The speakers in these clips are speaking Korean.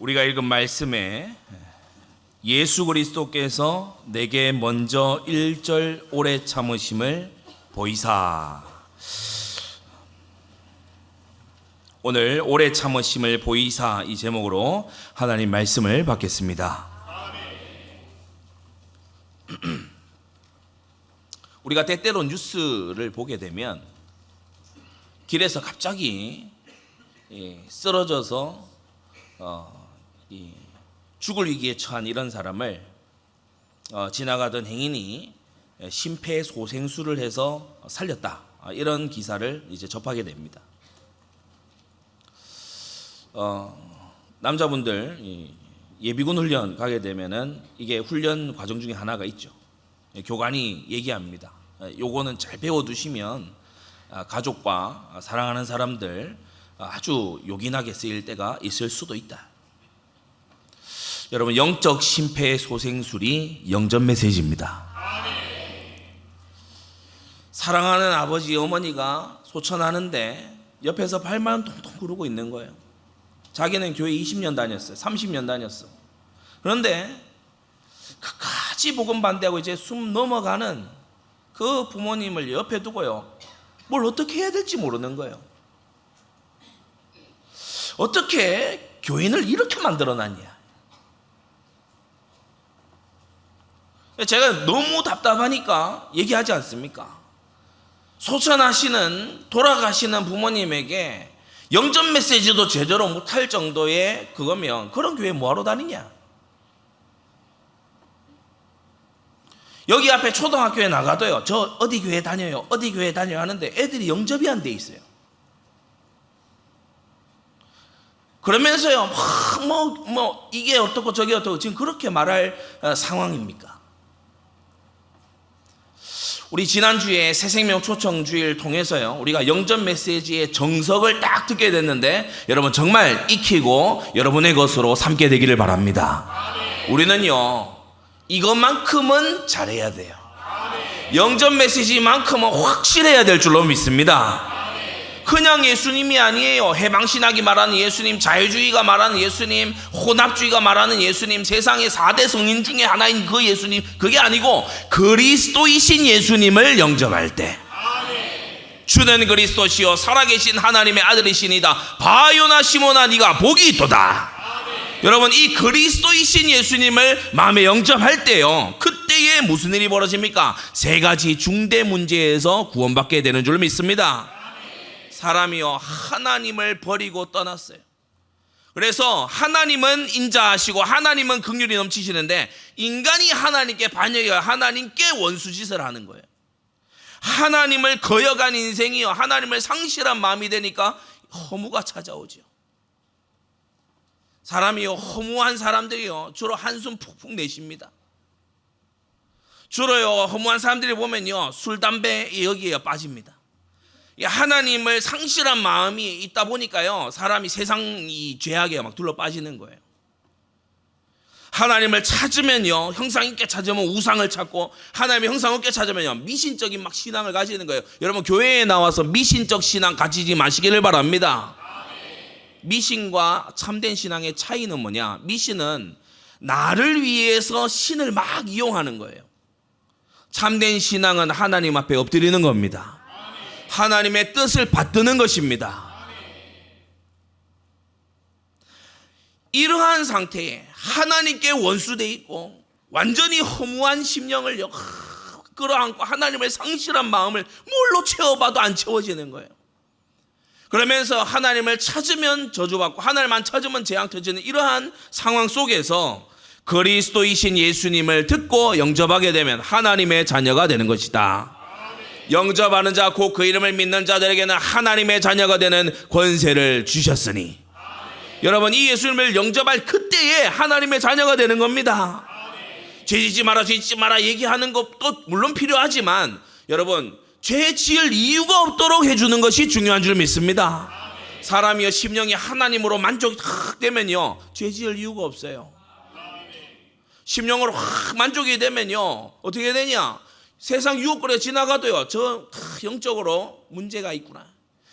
우리가 읽은 말씀에 예수 그리스도께서 내게 먼저 1절 오래 참으심을 보이사. 오늘 오래 참으심을 보이사 이 제목으로 하나님 말씀을 받겠습니다. 우리가 때때로 뉴스를 보게 되면 길에서 갑자기 쓰러져서 죽을 위기에 처한 이런 사람을 지나가던 행인이 심폐소생술을 해서 살렸다, 이런 기사를 이제 접하게 됩니다. 남자분들 예비군 훈련 가게 되면은 이게 훈련 과정 중에 하나가 있죠. 교관이 얘기합니다. 요거는 잘 배워두시면 가족과 사랑하는 사람들 아주 요긴하게 쓰일 때가 있을 수도 있다. 여러분, 영적 심폐소생술이 영전 메시지입니다. 사랑하는 아버지 어머니가 소천하는데 옆에서 발만 통통 구르고 있는 거예요. 자기는 교회 20년 다녔어요. 30년 다녔어. 그런데 끝까지 복음 반대하고 이제 숨 넘어가는 그 부모님을 옆에 두고요, 뭘 어떻게 해야 될지 모르는 거예요. 어떻게 교인을 이렇게 만들어놨냐. 제가 너무 답답하니까 얘기하지 않습니까? 소천하시는, 돌아가시는 부모님에게 영전 메시지도 제대로 못할 정도의 그거면 그런 교회 뭐하러 다니냐. 여기 앞에 초등학교에 나가도요, 저 어디 교회 다녀요, 어디 교회 다녀요 하는데 애들이 영접이 안 돼 있어요. 그러면서요, 이게 어떻고 저게 어떻고 지금 그렇게 말할 상황입니까? 우리 지난주에 새생명 초청주일 통해서요, 우리가 영전 메시지의 정석을 딱 듣게 됐는데, 여러분 정말 익히고 여러분의 것으로 삼게 되기를 바랍니다. 우리는요, 이것만큼은 잘해야 돼요. 영전 메시지만큼은 확실해야 될 줄로 믿습니다. 그냥 예수님이 아니에요. 해방신학이 말하는 예수님, 자유주의가 말하는 예수님, 혼합주의가 말하는 예수님, 세상의 4대 성인 중에 하나인 그 예수님, 그게 아니고 그리스도이신 예수님을 영접할 때, 주는 그리스도시요 살아계신 하나님의 아들이시니다. 바요나 시모나 네가 복이 있도다. 여러분, 이 그리스도이신 예수님을 마음에 영접할 때요, 그때에 무슨 일이 벌어집니까? 세 가지 중대 문제에서 구원받게 되는 줄 믿습니다. 사람이요, 하나님을 버리고 떠났어요. 그래서 하나님은 인자하시고 하나님은 긍휼이 넘치시는데, 인간이 하나님께 반역해야 하나님께 원수짓을 하는 거예요. 하나님을 거역한 인생이요, 하나님을 상실한 마음이 되니까 허무가 찾아오죠. 사람이요, 허무한 사람들이요, 주로 한숨 푹푹 내쉽니다. 주로요, 허무한 사람들이 보면요, 술, 담배 여기에 빠집니다. 하나님을 상실한 마음이 있다 보니까요, 사람이 세상 이 죄악에 막 둘러 빠지는 거예요. 하나님을 찾으면요, 형상 있게 찾으면 우상을 찾고, 하나님의 형상 없게 찾으면요, 미신적인 막 신앙을 가지는 거예요. 여러분, 교회에 나와서 미신적 신앙 가지지 마시기를 바랍니다. 미신과 참된 신앙의 차이는 뭐냐? 미신은 나를 위해서 신을 막 이용하는 거예요. 참된 신앙은 하나님 앞에 엎드리는 겁니다. 하나님의 뜻을 받드는 것입니다. 이러한 상태에 하나님께 원수되어 있고 완전히 허무한 심령을 끌어안고 하나님을 상실한 마음을 뭘로 채워봐도 안 채워지는 거예요. 그러면서 하나님을 찾으면 저주받고 하나님만 찾으면 재앙 터지는 이러한 상황 속에서 그리스도이신 예수님을 듣고 영접하게 되면 하나님의 자녀가 되는 것이다. 영접하는 자 곧 그 이름을 믿는 자들에게는 하나님의 자녀가 되는 권세를 주셨으니, 여러분, 이 예수님을 영접할 그때에 하나님의 자녀가 되는 겁니다. 죄짓지 마라, 죄짓지 마라 얘기하는 것도 물론 필요하지만, 여러분, 죄 지을 이유가 없도록 해주는 것이 중요한 줄 믿습니다. 사람이요, 심령이 하나님으로 만족이 확 되면요, 죄 지을 이유가 없어요. 심령으로 확 만족이 되면요, 어떻게 되냐? 세상 유혹거리가 지나가도요, 저 영적으로 문제가 있구나,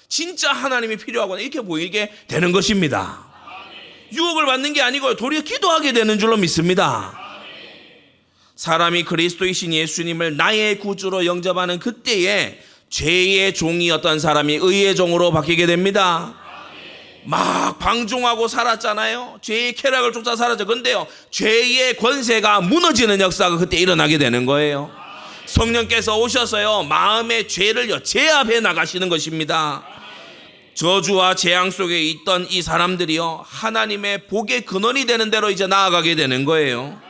진짜 하나님이 필요하구나, 이렇게 보이게 되는 것입니다. 유혹을 받는 게 아니고요. 도리어 기도하게 되는 줄로 믿습니다. 사람이 그리스도이신 예수님을 나의 구주로 영접하는 그때에 죄의 종이었던 사람이 의의 종으로 바뀌게 됩니다. 막 방종하고 살았잖아요. 죄의 쾌락을 쫓아 살았죠. 근데요, 죄의 권세가 무너지는 역사가 그때 일어나게 되는 거예요. 성령께서 오셔서요, 마음의 죄를요 제압해 나가시는 것입니다. 저주와 재앙 속에 있던 이 사람들이요, 하나님의 복의 근원이 되는 대로 이제 나아가게 되는 거예요.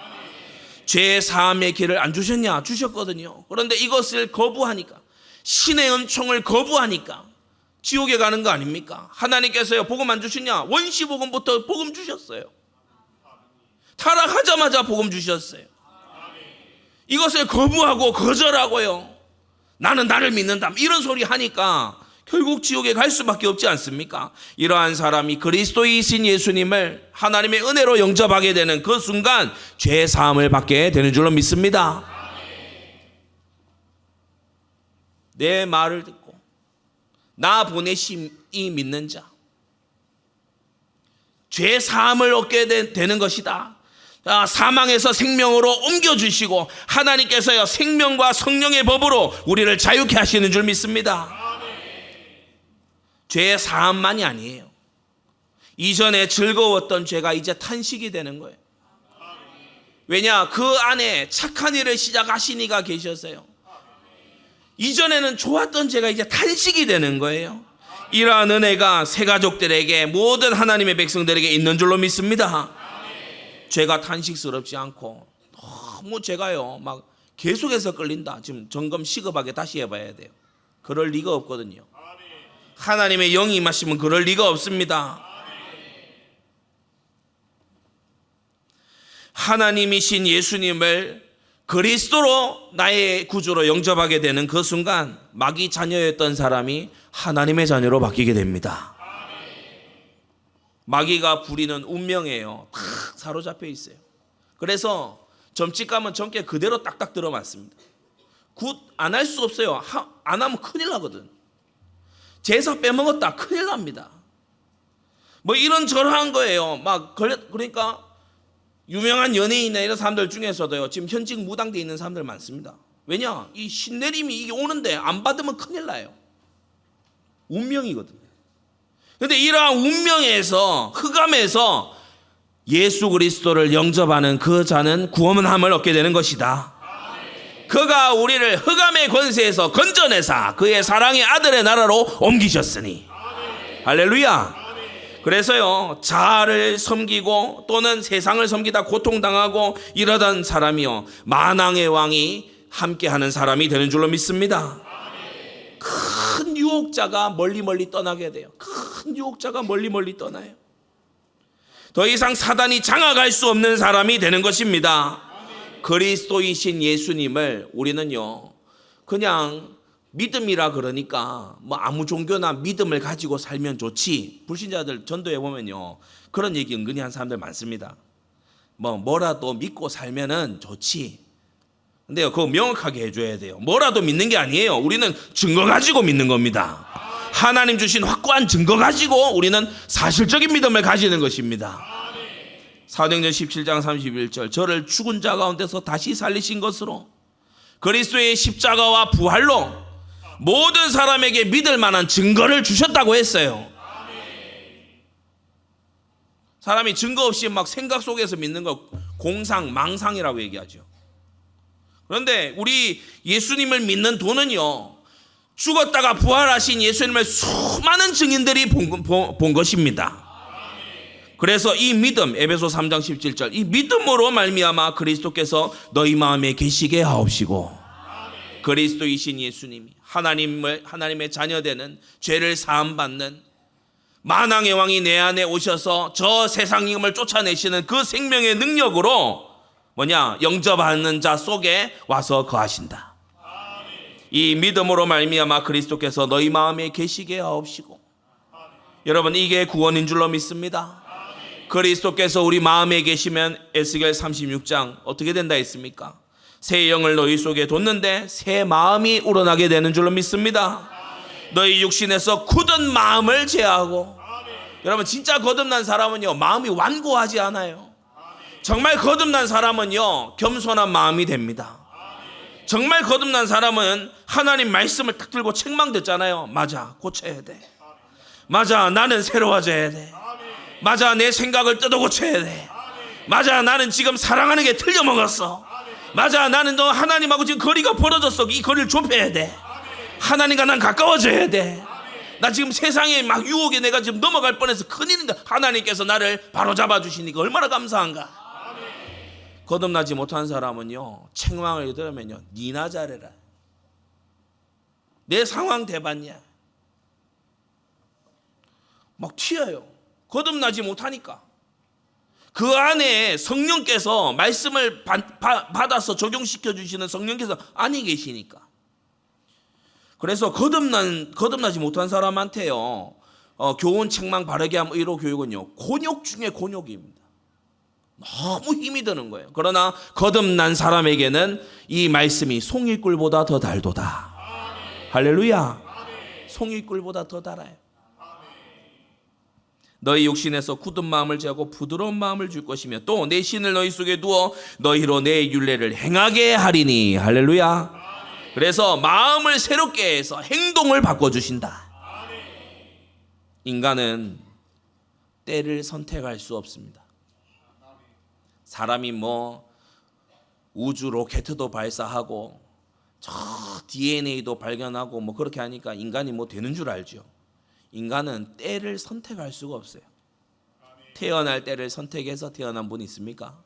죄 사함의 길을 안 주셨냐? 주셨거든요. 그런데 이것을 거부하니까, 신의 은총을 거부하니까 지옥에 가는 거 아닙니까? 하나님께서요, 복음 안 주시냐? 원시 복음부터 복음 주셨어요. 타락하자마자 복음 주셨어요. 이것을 거부하고 거절하고요, 나는 나를 믿는다, 이런 소리 하니까 결국 지옥에 갈 수밖에 없지 않습니까? 이러한 사람이 그리스도이신 예수님을 하나님의 은혜로 영접하게 되는 그 순간 죄 사함을 받게 되는 줄로 믿습니다. 내 말을 듣고 나 보내심이 믿는 자, 죄 사함을 얻게 되는 것이다. 사망에서 생명으로 옮겨주시고 하나님께서요, 생명과 성령의 법으로 우리를 자유케 하시는 줄 믿습니다. 죄의 사함만이 아니에요. 이전에 즐거웠던 죄가 이제 탄식이 되는 거예요. 왜냐? 그 안에 착한 일을 시작하신 이가 계셔서요, 이전에는 좋았던 죄가 이제 탄식이 되는 거예요. 이러한 은혜가 새 가족들에게, 모든 하나님의 백성들에게 있는 줄로 믿습니다. 죄가 탄식스럽지 않고, 너무 죄가요 막 계속해서 끌린다, 지금 점검 시급하게 다시 해봐야 돼요. 그럴 리가 없거든요. 하나님의 영이 임하시면 그럴 리가 없습니다. 하나님이신 예수님을 그리스도로 나의 구주로 영접하게 되는 그 순간 마귀 자녀였던 사람이 하나님의 자녀로 바뀌게 됩니다. 마귀가 부리는 운명이에요. 다 사로잡혀 있어요. 그래서 점집 가면 점괘 그대로 딱딱 들어맞습니다. 굿 안 할 수 없어요. 안 하면 큰일 나거든. 제사 빼먹었다, 큰일 납니다. 뭐 이런저런 거예요. 막 그러니까 유명한 연예인이나 이런 사람들 중에서도요, 지금 현직 무당돼 있는 사람들 많습니다. 왜냐? 이 신내림이 이게 오는데 안 받으면 큰일 나요. 운명이거든요. 근데 이러한 운명에서, 흑암에서 예수 그리스도를 영접하는 그 자는 구원함을 얻게 되는 것이다. 그가 우리를 흑암의 권세에서 건져내사 그의 사랑의 아들의 나라로 옮기셨으니. 할렐루야. 그래서요, 자아를 섬기고 또는 세상을 섬기다 고통당하고 이러던 사람이요, 만왕의 왕이 함께하는 사람이 되는 줄로 믿습니다. 큰 유혹자가 멀리 떠나게 돼요. 큰 유혹자가 멀리 떠나요. 더 이상 사단이 장악할 수 없는 사람이 되는 것입니다. 그리스도이신 예수님을 우리는요, 그냥 믿음이라 그러니까 뭐 아무 종교나 믿음을 가지고 살면 좋지, 불신자들 전도해 보면요 그런 얘기 은근히 한 사람들 많습니다. 뭐라도 믿고 살면은 좋지. 근데요, 그거 명확하게 해줘야 돼요. 뭐라도 믿는 게 아니에요. 우리는 증거 가지고 믿는 겁니다. 하나님 주신 확고한 증거 가지고 우리는 사실적인 믿음을 가지는 것입니다. 사도행전 17장 31절, 저를 죽은 자 가운데서 다시 살리신 것으로 그리스도의 십자가와 부활로 모든 사람에게 믿을 만한 증거를 주셨다고 했어요. 사람이 증거 없이 막 생각 속에서 믿는 거 공상, 망상이라고 얘기하죠. 그런데 우리 예수님을 믿는 도는요, 죽었다가 부활하신 예수님을 수많은 증인들이 본 것입니다. 그래서 이 믿음, 에베소 3장 17절, 이 믿음으로 말미암아 그리스도께서 너희 마음에 계시게 하옵시고, 그리스도이신 예수님이 하나님의 자녀되는, 죄를 사함받는 만왕의 왕이 내 안에 오셔서 저 세상 힘을 쫓아내시는 그 생명의 능력으로 영접하는 자 속에 와서 거하신다. 이 믿음으로 말미암아 그리스도께서 너희 마음에 계시게 하옵시고. 여러분, 이게 구원인 줄로 믿습니다. 그리스도께서 우리 마음에 계시면 에스겔 36장 어떻게 된다 했습니까? 새 영을 너희 속에 뒀는데 새 마음이 우러나게 되는 줄로 믿습니다. 너희 육신에서 굳은 마음을 제하고 여러분 진짜 거듭난 사람은요 마음이 완고하지 않아요. 정말 거듭난 사람은요 겸손한 마음이 됩니다. 정말 거듭난 사람은 하나님 말씀을 딱 들고 책망 듣잖아요. 맞아, 고쳐야 돼. 맞아, 나는 새로워져야 돼. 맞아, 내 생각을 뜯어 고쳐야 돼. 맞아, 나는 지금 사랑하는 게 틀려먹었어. 맞아, 나는 너 하나님하고 지금 거리가 벌어졌어. 이 거리를 좁혀야 돼. 하나님과 난 가까워져야 돼. 나 지금 세상에 막 유혹에 내가 지금 넘어갈 뻔해서 큰일인데 하나님께서 나를 바로 잡아주시니까 얼마나 감사한가. 거듭나지 못한 사람은요 책망을 들으면요 니나 잘해라, 내 상황 대봤냐, 막 튀어요. 거듭나지 못하니까. 그 안에 성령께서 말씀을 받아서 적용시켜 주시는 성령께서 안에 계시니까. 그래서 거듭나지 못한 사람한테요 교훈 책망 바르게 함 의로 교육은요 곤욕 중에 곤욕입니다. 너무 힘이 드는 거예요. 그러나 거듭난 사람에게는 이 말씀이 송이꿀보다 더 달도다. 할렐루야. 송이꿀보다 더 달아요. 너희 육신에서 굳은 마음을 제하고 부드러운 마음을 줄 것이며 또 내 신을 너희 속에 두어 너희로 내 율례를 행하게 하리니. 할렐루야. 그래서 마음을 새롭게 해서 행동을 바꿔주신다. 인간은 때를 선택할 수 없습니다. 사람이 뭐 우주 로켓도 발사하고 저 DNA도 발견하고 뭐 그렇게 하니까 인간이 뭐 되는 줄 알죠. 인간은 때를 선택할 수가 없어요. 태어날 때를 선택해서 태어난 분 있습니까?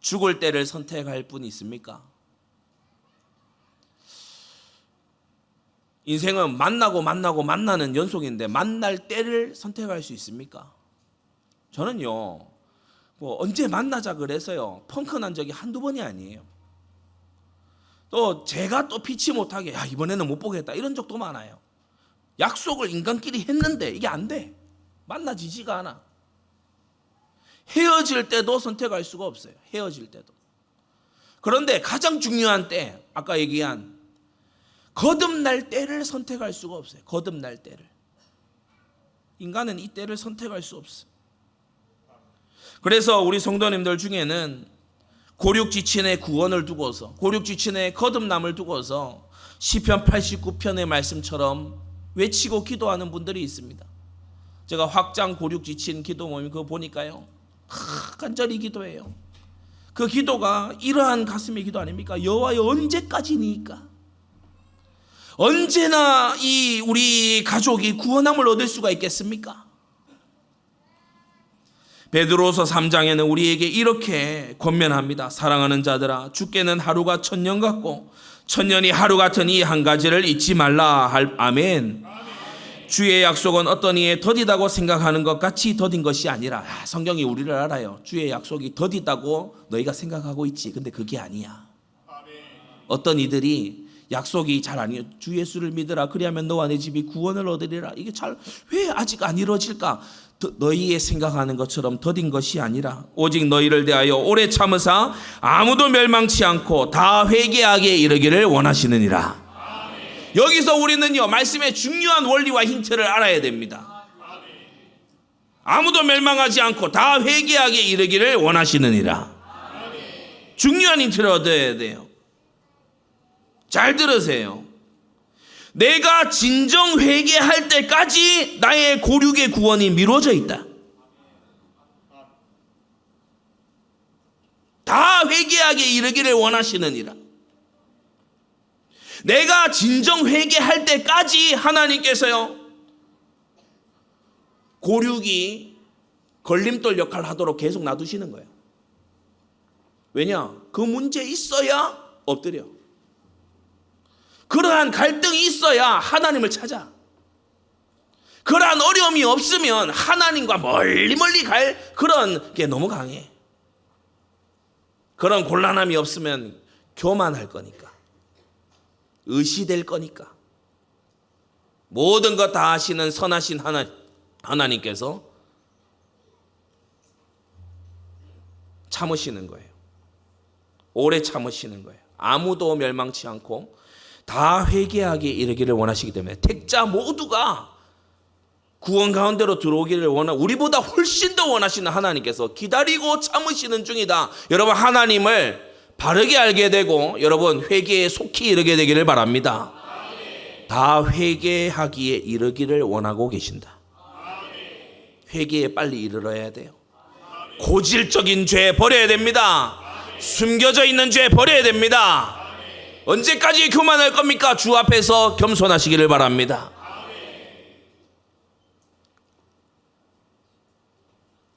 죽을 때를 선택할 분 있습니까? 인생은 만나는 연속인데 만날 때를 선택할 수 있습니까? 저는요 뭐 언제 만나자 그래서요 펑크난 적이 한두 번이 아니에요. 또 제가 또 피치 못하게 야 이번에는 못 보겠다 이런 적도 많아요. 약속을 인간끼리 했는데 이게 안 돼. 만나지지가 않아. 헤어질 때도 선택할 수가 없어요. 헤어질 때도. 그런데 가장 중요한 때 아까 얘기한 거듭날 때를 선택할 수가 없어요. 거듭날 때를. 인간은 이 때를 선택할 수 없어요. 그래서 우리 성도님들 중에는 고륙지친의 구원을 두고서 고륙지친의 거듭남을 두고서 시편 89편의 말씀처럼 외치고 기도하는 분들이 있습니다. 제가 확장 고륙지친 기도 모임 그거 보니까요 간절히 기도해요. 그 기도가 이러한 가슴의 기도 아닙니까? 여호와여 언제까지니까? 언제나 이 우리 가족이 구원함을 얻을 수가 있겠습니까? 베드로서 3장에는 우리에게 이렇게 권면합니다. 사랑하는 자들아 주께는 하루가 천년 같고 천년이 하루 같은 이 한 가지를 잊지 말라. 아멘. 주의 약속은 어떤 이의 더디다고 생각하는 것 같이 더딘 것이 아니라 성경이 우리를 알아요. 주의 약속이 더디다고 너희가 생각하고 있지. 근데 그게 아니야. 어떤 이들이 약속이 잘 아니에요. 주 예수를 믿으라 그리하면 너와 내 집이 구원을 얻으리라. 이게 왜 아직 안 이루어질까? 너희의 생각하는 것처럼 더딘 것이 아니라 오직 너희를 대하여 오래 참으사 아무도 멸망치 않고 다 회개하게 이르기를 원하시느니라. 여기서 우리는요 말씀의 중요한 원리와 힌트를 알아야 됩니다. 아무도 멸망하지 않고 다 회개하게 이르기를 원하시느니라. 중요한 힌트를 얻어야 돼요. 잘 들으세요. 내가 진정 회개할 때까지 나의 고륙의 구원이 미뤄져 있다. 다 회개하게 이르기를 원하시느니라. 내가 진정 회개할 때까지 하나님께서요 고륙이 걸림돌 역할을 하도록 계속 놔두시는 거예요. 왜냐? 그 문제 있어야 엎드려. 그러한 갈등이 있어야 하나님을 찾아. 그러한 어려움이 없으면 하나님과 멀리 갈 그런 게 너무 강해. 그런 곤란함이 없으면 교만할 거니까. 의시될 거니까. 모든 것 다 하시는 선하신 하나님께서 참으시는 거예요. 오래 참으시는 거예요. 아무도 멸망치 않고 다 회개하게 이르기를 원하시기 때문에 택자 모두가 구원 가운데로 들어오기를 우리보다 훨씬 더 원하시는 하나님께서 기다리고 참으시는 중이다. 여러분, 하나님을 바르게 알게 되고 여러분 회개에 속히 이르게 되기를 바랍니다. 다 회개하기에 이르기를 원하고 계신다. 회개에 빨리 이르러야 돼요. 고질적인 죄 버려야 됩니다. 숨겨져 있는 죄 버려야 됩니다. 언제까지 교만할 겁니까? 주 앞에서 겸손하시기를 바랍니다.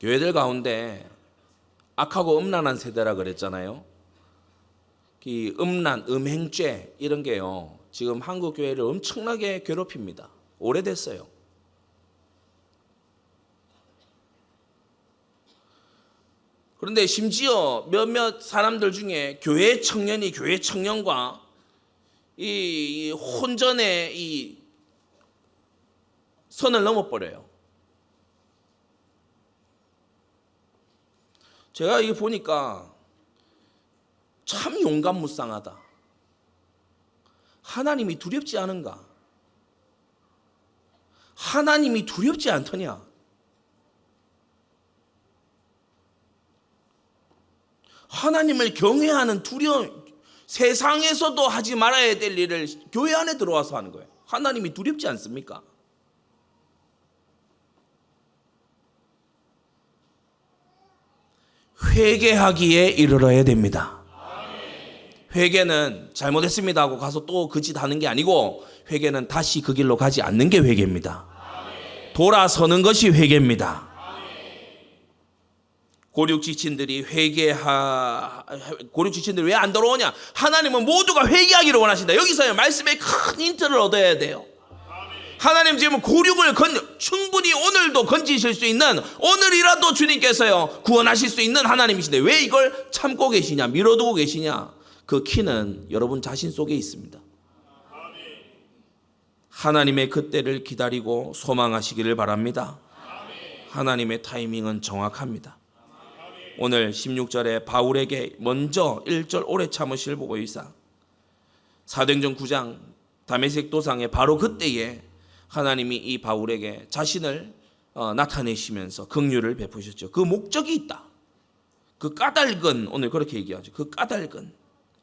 교회들 가운데 악하고 음란한 세대라 그랬잖아요. 이 음란, 음행죄 이런 게요, 지금 한국 교회를 엄청나게 괴롭힙니다. 오래됐어요. 그런데 심지어 몇몇 사람들 중에 교회 청년이 교회 청년과 이 혼전의 이 선을 넘어버려요. 제가 이게 보니까 참 용감무쌍하다. 하나님이 두렵지 않은가? 하나님이 두렵지 않더냐? 하나님을 경외하는 두려움, 세상에서도 하지 말아야 될 일을 교회 안에 들어와서 하는 거예요. 하나님이 두렵지 않습니까? 회개하기에 이르러야 됩니다. 회개는 잘못했습니다 하고 가서 또 그 짓 하는 게 아니고, 회개는 다시 그 길로 가지 않는 게 회개입니다. 돌아서는 것이 회개입니다. 고륙지친들이 고륙지친들이 왜 안 돌아오냐? 하나님은 모두가 회개하기를 원하신다. 여기서 말씀의 큰 힌트를 얻어야 돼요. 하나님 지금 고륙을 충분히 오늘도 건지실 수 있는, 오늘이라도 주님께서요 구원하실 수 있는 하나님이신데 왜 이걸 참고 계시냐, 미뤄두고 계시냐? 그 키는 여러분 자신 속에 있습니다. 하나님의 그때를 기다리고 소망하시기를 바랍니다. 하나님의 타이밍은 정확합니다. 오늘 16절에 바울에게 먼저 1절 오래 참으시를 보고 있사, 사도행전 9장 다메섹 도상에 바로 그때에 하나님이 이 바울에게 자신을 나타내시면서 긍휼을 베푸셨죠. 그 목적이 있다. 그 까닭은, 오늘 그렇게 얘기하죠. 그 까닭은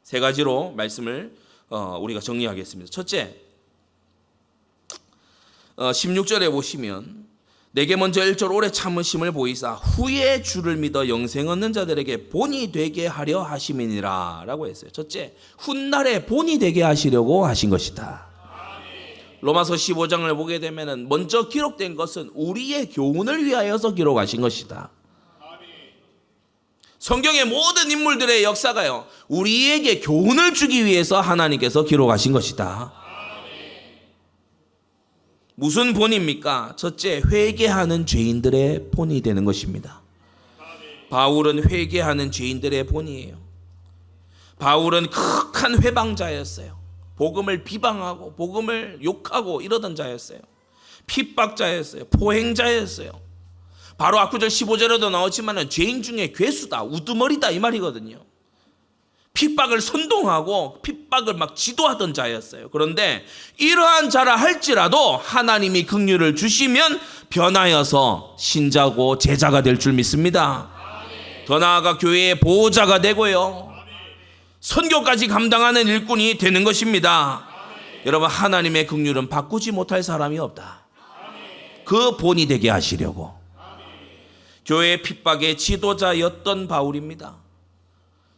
세 가지로 말씀을 우리가 정리하겠습니다. 첫째, 16절에 보시면 내게 먼저 1절 오래 참으심을 보이사 후에 주를 믿어 영생 얻는 자들에게 본이 되게 하려 하심이니라 라고 했어요. 첫째, 훗날에 본이 되게 하시려고 하신 것이다. 로마서 15장을 보게 되면 먼저 기록된 것은 우리의 교훈을 위하여서 기록하신 것이다. 성경의 모든 인물들의 역사가요, 우리에게 교훈을 주기 위해서 하나님께서 기록하신 것이다. 무슨 본입니까? 첫째, 회개하는 죄인들의 본이 되는 것입니다. 바울은 회개하는 죄인들의 본이에요. 바울은 극한 회방자였어요. 복음을 비방하고 복음을 욕하고 이러던 자였어요. 핍박자였어요. 포행자였어요. 바로 앞구절 15절에도 나오지만 죄인 중에 괴수다, 우두머리다 이 말이거든요. 핍박을 선동하고 핍박을 막 지도하던 자였어요. 그런데 이러한 자라 할지라도 하나님이 긍휼을 주시면 변하여서 신자고 제자가 될 줄 믿습니다. 더 나아가 교회의 보호자가 되고요, 선교까지 감당하는 일꾼이 되는 것입니다. 여러분, 하나님의 긍휼은 바꾸지 못할 사람이 없다. 그 본이 되게 하시려고. 교회의 핍박의 지도자였던 바울입니다.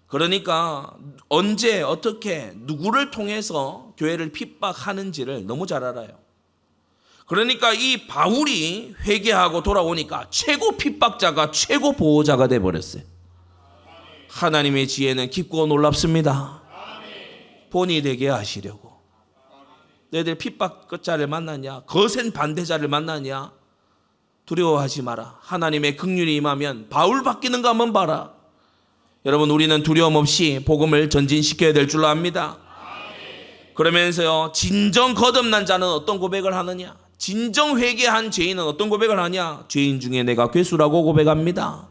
그러니까 언제 어떻게 누구를 통해서 교회를 핍박하는지를 너무 잘 알아요. 그러니까 이 바울이 회개하고 돌아오니까 최고 핍박자가 최고 보호자가 돼버렸어요. 하나님의 지혜는 깊고 놀랍습니다. 본이 되게 하시려고. 너희들 핍박자를 만나냐, 거센 반대자를 만나냐, 두려워하지 마라. 하나님의 긍휼이 임하면 바울 바뀌는 거 한번 봐라. 여러분, 우리는 두려움 없이 복음을 전진시켜야 될 줄로 압니다. 그러면서요, 진정 거듭난 자는 어떤 고백을 하느냐, 진정 회개한 죄인은 어떤 고백을 하냐, 죄인 중에 내가 괴수라고 고백합니다.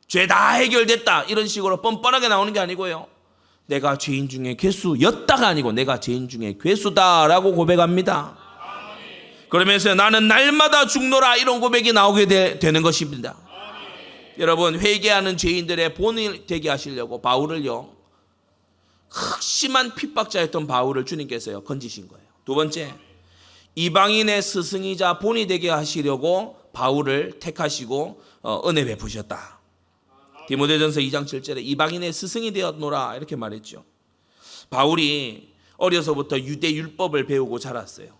죄 다 해결됐다 이런 식으로 뻔뻔하게 나오는 게 아니고요, 내가 죄인 중에 괴수였다가 아니고 내가 죄인 중에 괴수다라고 고백합니다. 그러면서 나는 날마다 죽노라 이런 고백이 나오게 되는 것입니다. 여러분, 회개하는 죄인들의 본이 되게 하시려고 바울을요, 극심한 핍박자였던 바울을 주님께서요 건지신 거예요. 두 번째, 이방인의 스승이자 본이 되게 하시려고 바울을 택하시고 은혜 베푸셨다. 디모데전서 2장 7절에 이방인의 스승이 되었노라 이렇게 말했죠. 바울이 어려서부터 유대 율법을 배우고 자랐어요.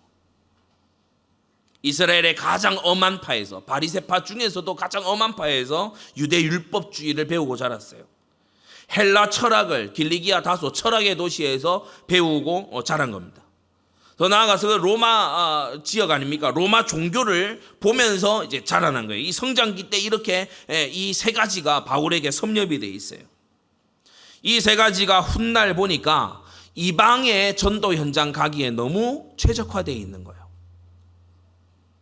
이스라엘의 가장 엄한 파에서, 바리새파 중에서도 가장 엄한 파에서 유대 율법주의를 배우고 자랐어요. 헬라 철학을 길리기아 다소 철학의 도시에서 배우고 자란 겁니다. 더 나아가서 로마 지역 아닙니까? 로마 종교를 보면서 이제 자라난 거예요. 이 성장기 때 이렇게 이 세 가지가 바울에게 섭렵이 돼 있어요. 이 세 가지가 훗날 보니까 이방의 전도 현장 가기에 너무 최적화되어 있는 거예요.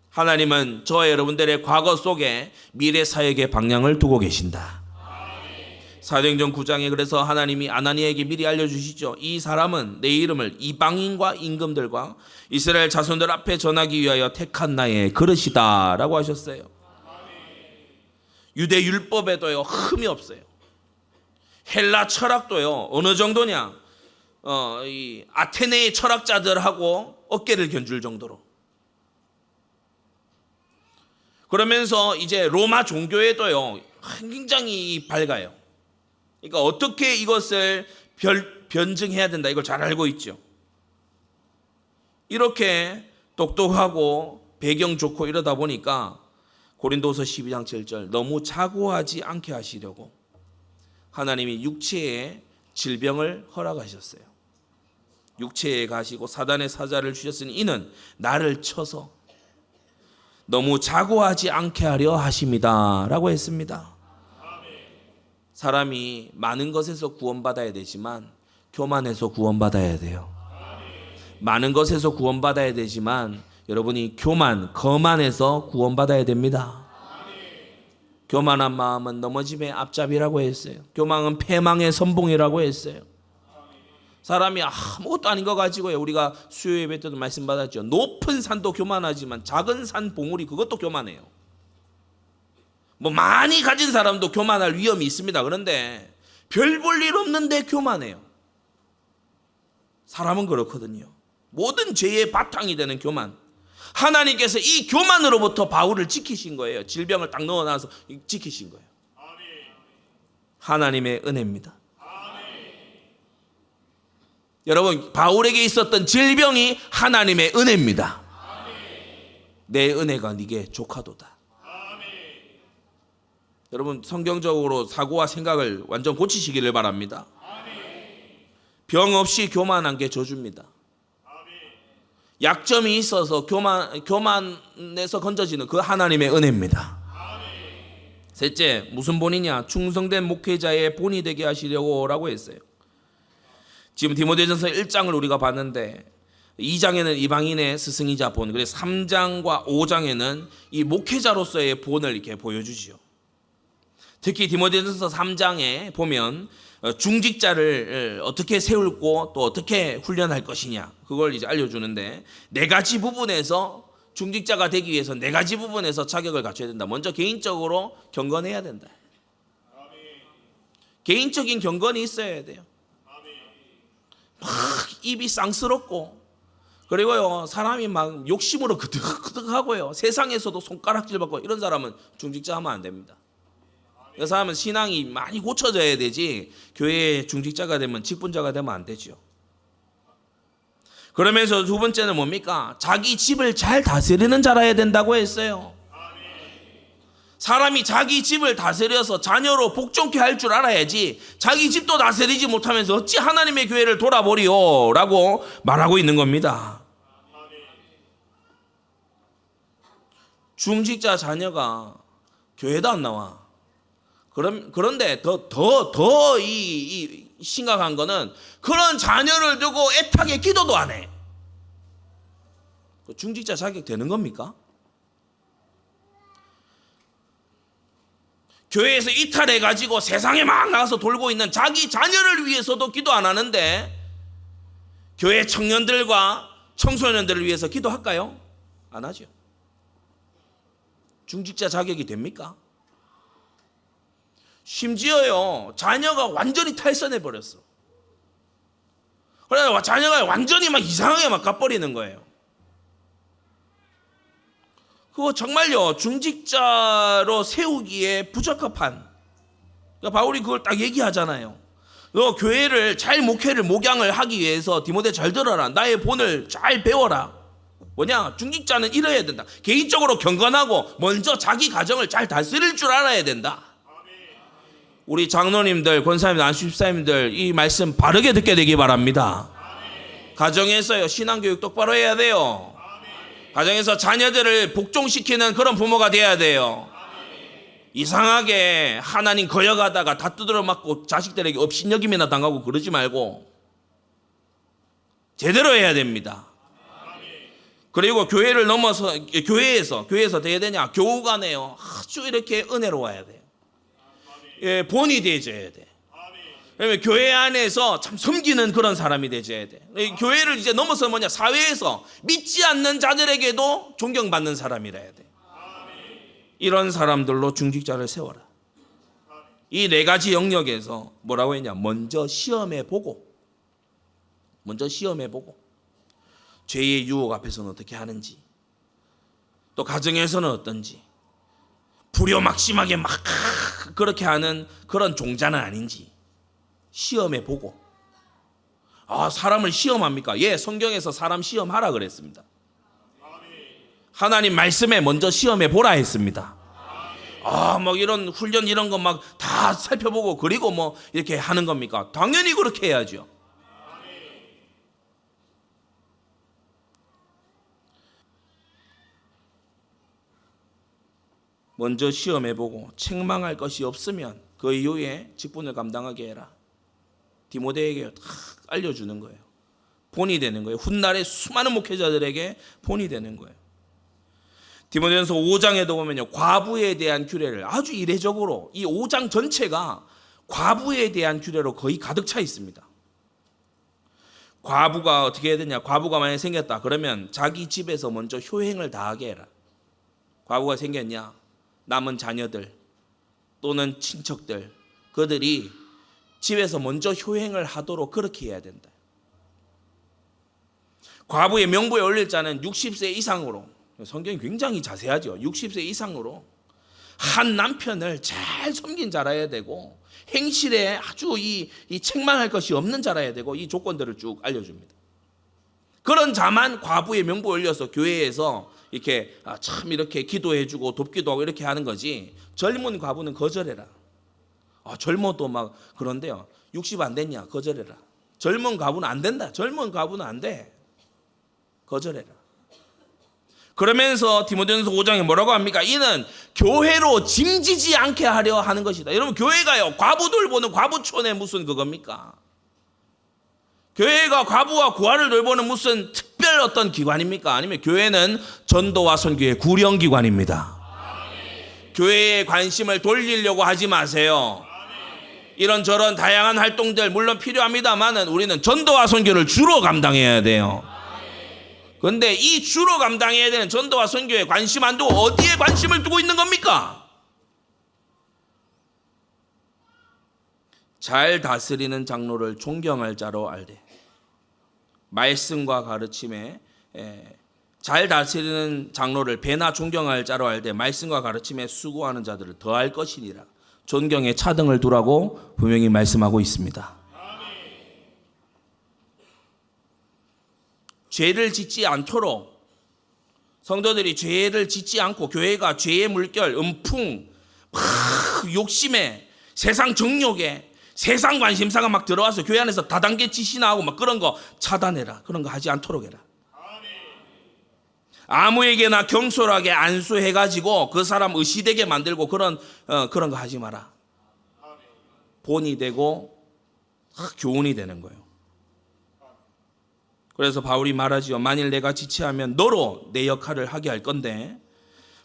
하나님은 저와 여러분들의 과거 속에 미래 사역의 방향을 두고 계신다. 사도행전 9장에 그래서 하나님이 아나니아에게 미리 알려주시죠. 이 사람은 내 이름을 이방인과 임금들과 이스라엘 자손들 앞에 전하기 위하여 택한 나의 그릇이다 라고 하셨어요. 유대 율법에도요 흠이 없어요. 헬라 철학도요 어느 정도냐, 이 아테네의 철학자들하고 어깨를 견줄 정도로. 그러면서 이제 로마 종교에도요 굉장히 밝아요. 그러니까 어떻게 이것을 변증해야 된다 이걸 잘 알고 있죠. 이렇게 똑똑하고 배경 좋고 이러다 보니까 고린도서 12장 7절 너무 자고하지 않게 하시려고 하나님이 육체에 질병을 허락하셨어요. 육체에 가시고 사단의 사자를 주셨으니 이는 나를 쳐서 너무 자고하지 않게 하려 하십니다 라고 했습니다. 사람이 많은 것에서 구원받아야 되지만 교만해서 구원받아야 돼요. 많은 것에서 구원받아야 되지만 여러분이 거만해서 구원받아야 됩니다. 교만한 마음은 넘어짐의 앞잡이라고 했어요. 교만은 패망의 선봉이라고 했어요. 사람이 아무것도 아닌 거 가지고요, 우리가 수요 예배 때도 말씀 받았죠. 높은 산도 교만하지만 작은 산 봉우리 그것도 교만해요. 뭐 많이 가진 사람도 교만할 위험이 있습니다. 그런데 별 볼 일 없는데 교만해요. 사람은 그렇거든요. 모든 죄의 바탕이 되는 교만. 하나님께서 이 교만으로부터 바울을 지키신 거예요. 질병을 딱 넣어놔서 지키신 거예요. 하나님의 은혜입니다. 여러분, 바울에게 있었던 질병이 하나님의 은혜입니다. 내 은혜가 네게 조카도다. 여러분, 성경적으로 사고와 생각을 완전 고치시기를 바랍니다. 병 없이 교만한 게 저주입니다. 약점이 있어서 교만에서 건져지는 그 하나님의 은혜입니다. 셋째, 무슨 본이냐? 충성된 목회자의 본이 되게 하시려고 라고 했어요. 지금 디모데전서 1장을 우리가 봤는데 2장에는 이방인의 스승이자 본, 그래서 3장과 5장에는 이 목회자로서의 본을 이렇게 보여주지요. 특히 디모데전서 3장에 보면 중직자를 어떻게 세울고 또 어떻게 훈련할 것이냐 그걸 이제 알려주는데 네 가지 부분에서 중직자가 되기 위해서 네 가지 부분에서 자격을 갖춰야 된다. 먼저 개인적으로 경건해야 된다. 개인적인 경건이 있어야 돼요. 막 입이 쌍스럽고 그리고요 사람이 막 욕심으로 그득그득하고요 세상에서도 손가락질 받고 이런 사람은 중직자 하면 안 됩니다. 그 사람은 신앙이 많이 고쳐져야 되지 교회의 중직자가 되면 직분자가 되면 안 되죠. 그러면서 두 번째는 뭡니까? 자기 집을 잘 다스리는 자라야 된다고 했어요. 사람이 자기 집을 다스려서 자녀로 복종케 할 줄 알아야지 자기 집도 다스리지 못하면서 어찌 하나님의 교회를 돌아보리요 라고 말하고 있는 겁니다. 중직자 자녀가 교회도 안 나와. 그런데 더 심각한 거는 그런 자녀를 두고 애타게 기도도 안 해. 중직자 자격 되는 겁니까? 교회에서 이탈해가지고 세상에 막 나가서 돌고 있는 자기 자녀를 위해서도 기도 안 하는데 교회 청년들과 청소년들을 위해서 기도할까요? 안 하죠. 중직자 자격이 됩니까? 심지어요, 자녀가 완전히 탈선해 버렸어. 그래 자녀가 완전히 막 이상하게 막 가버리는 거예요. 그거 정말요, 중직자로 세우기에 부적합한. 그러니까 바울이 그걸 딱 얘기하잖아요. 너 교회를 잘 목양을 하기 위해서 디모데 잘 들어라. 나의 본을 잘 배워라. 뭐냐? 중직자는 이래야 된다. 개인적으로 경건하고 먼저 자기 가정을 잘 다스릴 줄 알아야 된다. 우리 장로님들, 권사님들, 안수집사님들 이 말씀 바르게 듣게 되기 바랍니다. 가정에서요, 신앙교육 똑바로 해야 돼요. 가정에서 자녀들을 복종시키는 그런 부모가 돼야 돼요. 이상하게 하나님 거역하다가 다 두드려 맞고 자식들에게 업신여김이나 당하고 그러지 말고 제대로 해야 됩니다. 그리고 교회를 넘어서 교회에서 돼야 되냐? 교우 간에요, 아주 이렇게 은혜로워야 돼요. 예, 본이 되어야 돼. 그러면 교회 안에서 참 섬기는 그런 사람이 되어야 돼. 교회를 이제 넘어서 뭐냐? 사회에서 믿지 않는 자들에게도 존경받는 사람이라 해야 돼. 이런 사람들로 중직자를 세워라. 이 네 가지 영역에서 뭐라고 했냐? 먼저 시험해 보고 죄의 유혹 앞에서는 어떻게 하는지, 또 가정에서는 어떤지, 불효막심하게 막 그렇게 하는 그런 종자는 아닌지 시험해 보고. 사람을 시험합니까? 예, 성경에서 사람 시험하라 그랬습니다. 하나님 말씀에 먼저 시험해 보라 했습니다. 막 이런 훈련 이런 거 막 다 살펴보고 그리고 뭐 이렇게 하는 겁니까? 당연히 그렇게 해야죠. 먼저 시험해 보고 책망할 것이 없으면 그 이후에 직분을 감당하게 해라. 디모데에게 다 알려주는 거예요. 본이 되는 거예요. 훗날에 수많은 목회자들에게 본이 되는 거예요. 디모데전서 5장에도 보면요, 과부에 대한 규례를 아주 이례적으로, 이 5장 전체가 과부에 대한 규례로 거의 가득 차 있습니다. 과부가 어떻게 해야 되냐? 과부가 만약에 생겼다 그러면 자기 집에서 먼저 효행을 다하게 해라. 과부가 생겼냐? 남은 자녀들 또는 친척들, 그들이 집에서 먼저 효행을 하도록 그렇게 해야 된다. 과부의 명부에 올릴 자는 60세 이상으로, 성경이 굉장히 자세하죠. 60세 이상으로 한 남편을 잘 섬긴 자라야 되고, 행실에 아주 이 책망할 것이 없는 자라야 되고, 이 조건들을 쭉 알려줍니다. 그런 자만 과부의 명부에 올려서 교회에서 이렇게 참 이렇게 기도해주고 돕기도 하고 이렇게 하는 거지, 젊은 과부는 거절해라. 젊어도 막 그런데요, 60 안 됐냐? 거절해라. 젊은 과부는 안 된다. 젊은 과부는 안 돼. 거절해라. 그러면서 디모데전서 5장에 뭐라고 합니까? 이는 교회로 짐지지 않게 하려 하는 것이다. 여러분, 교회가요, 과부들 보는 과부촌에 무슨 그겁니까? 교회가 과부와 고아를 돌보는 무슨 특별 어떤 기관입니까? 아니면 교회는 전도와 선교의 구령기관입니다. 교회에 관심을 돌리려고 하지 마세요. 이런저런 다양한 활동들 물론 필요합니다만 우리는 전도와 선교를 주로 감당해야 돼요. 그런데 이 주로 감당해야 되는 전도와 선교에 관심 안 두고 어디에 관심을 두고 있는 겁니까? 잘 다스리는 장로를 존경할 자로 알되, 말씀과 가르침에 잘 다스리는 장로를 배나 존경할 자로 알되 말씀과 가르침에 수고하는 자들을 더할 것이니라. 존경에 차등을 두라고 분명히 말씀하고 있습니다. 죄를 짓지 않도록, 성도들이 죄를 짓지 않고 교회가 죄의 물결, 음풍, 욕심에, 세상 정욕에, 세상 관심사가 막 들어와서 교회 안에서 다단계 짓이나 하고 막 그런 거 차단해라. 그런 거 하지 않도록 해라. 아무에게나 경솔하게 안수해가지고 그 사람 의시되게 만들고 그런 거 하지 마라. 본이 되고 교훈이 되는 거예요. 그래서 바울이 말하지요. 만일 내가 지체하면 너로 내 역할을 하게 할 건데,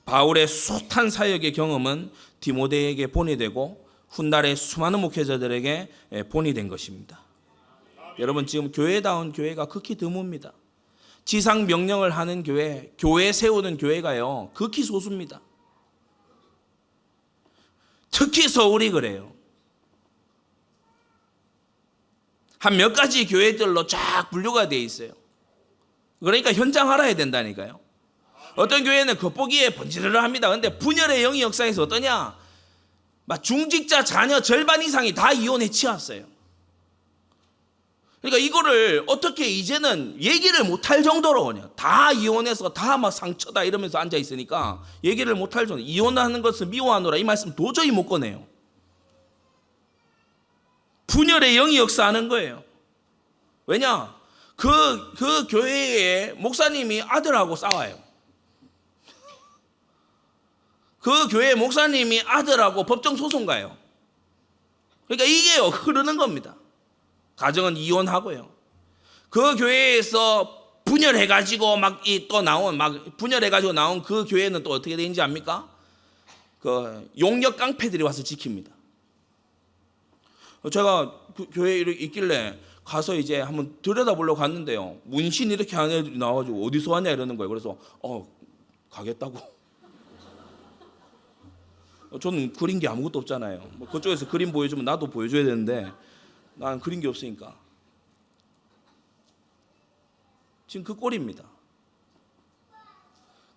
바울의 숱한 사역의 경험은 디모데에게 본이 되고 훗날의 수많은 목회자들에게 본이 된 것입니다. 여러분, 지금 교회다운 교회가 극히 드뭅니다. 지상 명령을 하는 교회 세우는 교회가요, 극히 소수입니다. 특히 서울이 그래요. 한 몇 가지 교회들로 쫙 분류가 되어 있어요. 그러니까 현장 알아야 된다니까요. 어떤 교회는 겉보기에 번지르르 합니다. 근데 분열의 영이 역사에서 어떠냐? 막 중직자 자녀 절반 이상이 다 이혼에 치였어요. 그러니까 이거를 어떻게 이제는 얘기를 못할 정도로 그냥 다 이혼해서 다 막 상처다 이러면서 앉아 있으니까 얘기를 못할 정도. 이혼하는 것을 미워하노라 이 말씀 도저히 못 꺼내요. 분열의 영이 역사하는 거예요. 왜냐? 그 교회의 목사님이 아들하고 싸워요. 그 교회 목사님이 아들하고 법정 소송 가요. 그러니까 이게요, 흐르는 겁니다. 가정은 이혼하고요. 그 교회에서 분열해가지고 분열해가지고 나온 그 교회는 또 어떻게 되는지 압니까? 그 용역 깡패들이 와서 지킵니다. 제가 그 교회에 있길래 가서 이제 한번 들여다보려고 갔는데요. 문신 이렇게 하는 애들이 나와가지고 어디서 왔냐 이러는 거예요. 그래서 가겠다고. 저는 그린 게 아무것도 없잖아요. 뭐 그쪽에서 그림 보여주면 나도 보여줘야 되는데 나는 그린 게 없으니까. 지금 그 꼴입니다.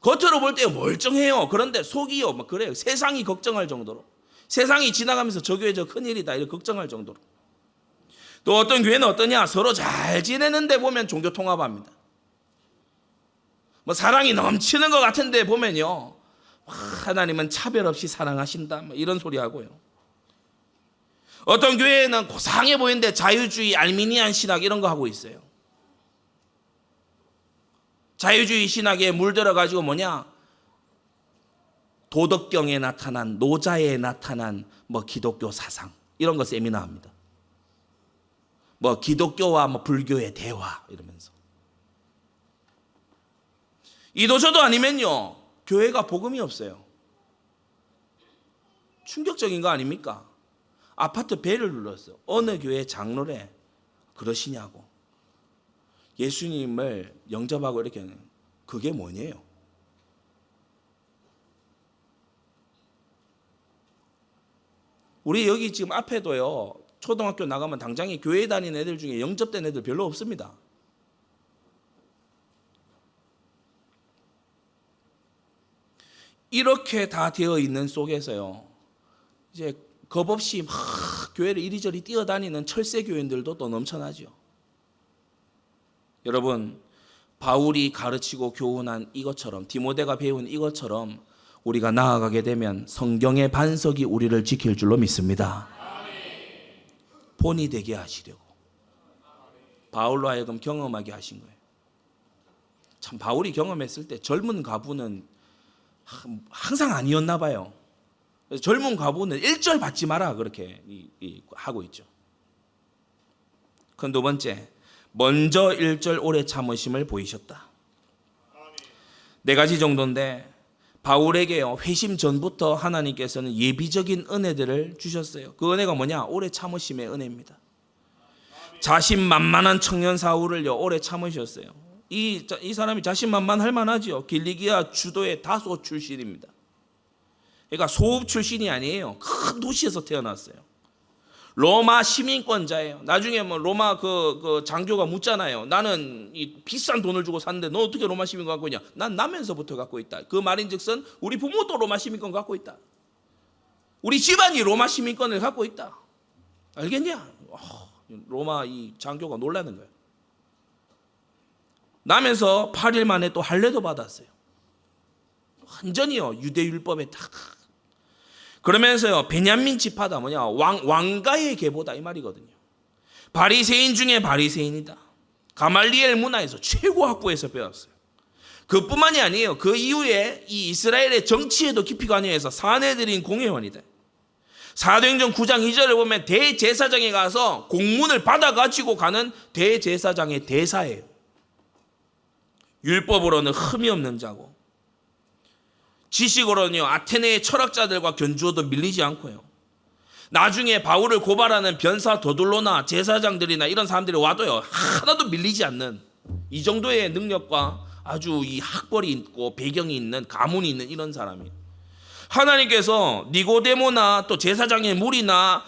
겉으로 볼 때 멀쩡해요. 그런데 속이요, 막 그래요. 세상이 걱정할 정도로. 세상이 지나가면서 저 교회 저 큰일이다 이렇게 걱정할 정도로. 또 어떤 교회는 어떠냐? 서로 잘 지내는데 보면 종교 통합합니다. 뭐 사랑이 넘치는 것 같은데 보면요, 하나님은 차별 없이 사랑하신다 뭐 이런 소리 하고요. 어떤 교회는 고상해 보이는데 자유주의 알미니안 신학 이런 거 하고 있어요. 자유주의 신학에 물들어가지고 도덕경에 나타난 노자에 나타난 뭐 기독교 사상 이런 거 세미나 합니다. 뭐 기독교와 뭐 불교의 대화 이러면서. 이도저도 아니면요, 교회가 복음이 없어요. 충격적인 거 아닙니까? 아파트 벨을 눌렀어요. 어느 교회 장로래 그러시냐고. 예수님을 영접하고 이렇게 하는 그게 뭐냐요? 우리 여기 지금 앞에도요, 초등학교 나가면 당장에 교회 다니는 애들 중에 영접된 애들 별로 없습니다. 이렇게 다 되어 있는 속에서요, 이제 겁 없이 막 교회를 이리저리 뛰어다니는 철새 교인들도 또 넘쳐나죠. 여러분, 바울이 가르치고 교훈한 이것처럼, 디모데가 배운 이것처럼 우리가 나아가게 되면 성경의 반석이 우리를 지킬 줄로 믿습니다. 본이 되게 하시려고 바울로 하여금 경험하게 하신 거예요. 참 바울이 경험했을 때 젊은 과부는 항상 아니었나 봐요. 그래서 젊은 과부는 1절 받지 마라 그렇게 하고 있죠. 그 두 번째, 먼저 1절 오래 참으심을 보이셨다. 네 가지 정도인데 바울에게요, 회심 전부터 하나님께서는 예비적인 은혜들을 주셨어요. 그 은혜가 뭐냐? 오래 참으심의 은혜입니다. 자신만만한 청년 사울을요, 오래 참으셨어요. 이 사람이 자신만만할 만하죠. 길리기아 주도의 다소 출신입니다. 그러니까 소읍 출신이 아니에요. 큰 도시에서 태어났어요. 로마 시민권자예요. 나중에 뭐 로마 그 장교가 묻잖아요. 나는 이 비싼 돈을 주고 샀는데 너 어떻게 로마 시민권 갖고 있냐? 난 나면서부터 갖고 있다. 그 말인즉슨 우리 부모도 로마 시민권 갖고 있다. 우리 집안이 로마 시민권을 갖고 있다. 알겠냐? 로마 이 장교가 놀라는 거예요. 나면서 8일 만에 또 할례도 받았어요. 완전히요, 유대율법에 딱. 그러면서요, 베냐민 지파다 왕가의 계보다 이 말이거든요. 바리새인 중에 바리새인이다. 가말리엘 문화에서 최고 학부에서 배웠어요. 그뿐만이 아니에요. 그 이후에 이 이스라엘의 정치에도 깊이 관여해서 사내들인 공회원이다. 사도행전 9장 2절을 보면 대제사장에 가서 공문을 받아가지고 가는 대제사장의 대사예요. 율법으로는 흠이 없는 자고, 지식으로는요, 아테네의 철학자들과 견주어도 밀리지 않고요. 나중에 바울을 고발하는 변사 더둘로나 제사장들이나 이런 사람들이 와도요, 하나도 밀리지 않는 이 정도의 능력과 아주 이 학벌이 있고 배경이 있는 가문이 있는 이런 사람이에요. 하나님께서 니고데모나 또 제사장의 물이나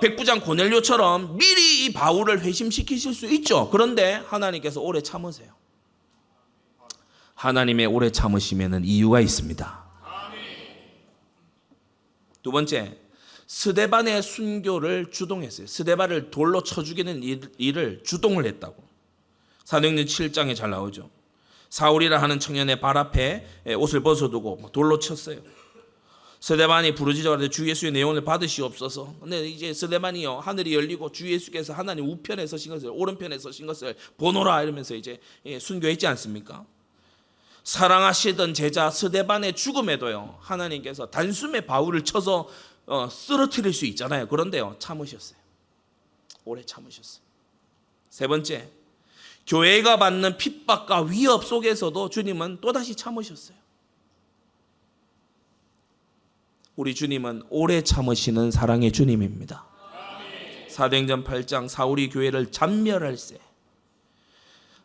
백부장 고넬료처럼 미리 이 바울을 회심시키실 수 있죠. 그런데 하나님께서 오래 참으세요. 하나님의 오래 참으시면은 이유가 있습니다. 두 번째, 스데반의 순교를 주동했어요. 스데반을 돌로 쳐 죽이는 일을 주동을 했다고. 사도행전 7장에 잘 나오죠. 사울이라 하는 청년의 발 앞에 옷을 벗어두고 돌로 쳤어요. 스데반이 부르짖어가지고 주 예수의 내용을 받으시옵소서. 근데 이제 스데반이요, 하늘이 열리고 주 예수께서 하나님 우편에 서신 것을, 오른편에 서신 것을 보노라 이러면서 이제 순교했지 않습니까? 사랑하시던 제자 스데반의 죽음에도요, 하나님께서 단숨에 바울을 쳐서 쓰러뜨릴 수 있잖아요. 그런데요, 참으셨어요. 오래 참으셨어요. 세 번째, 교회가 받는 핍박과 위협 속에서도 주님은 또다시 참으셨어요. 우리 주님은 오래 참으시는 사랑의 주님입니다. 사도행전 8장 사울이 교회를 잔멸할 때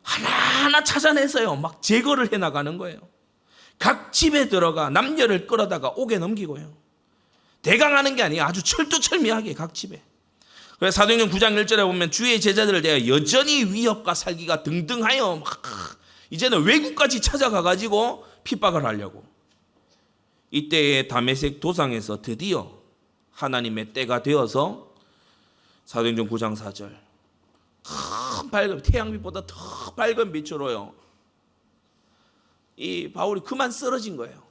하나하나 찾아내서요, 막 제거를 해나가는 거예요. 각 집에 들어가 남녀를 끌어다가 옥에 넘기고요. 대강하는 게 아니에요. 아주 철두철미하게 각 집에. 그래서 사도행전 9장 1절에 보면 주의 제자들을 대하여 여전히 위협과 살기가 등등하여 막 이제는 외국까지 찾아가가지고 핍박을 하려고. 이때의 다메섹 도상에서 드디어 하나님의 때가 되어서 사도행전 9장 4절 큰 밝은 태양빛보다 더 밝은 빛으로요, 이 바울이 그만 쓰러진 거예요.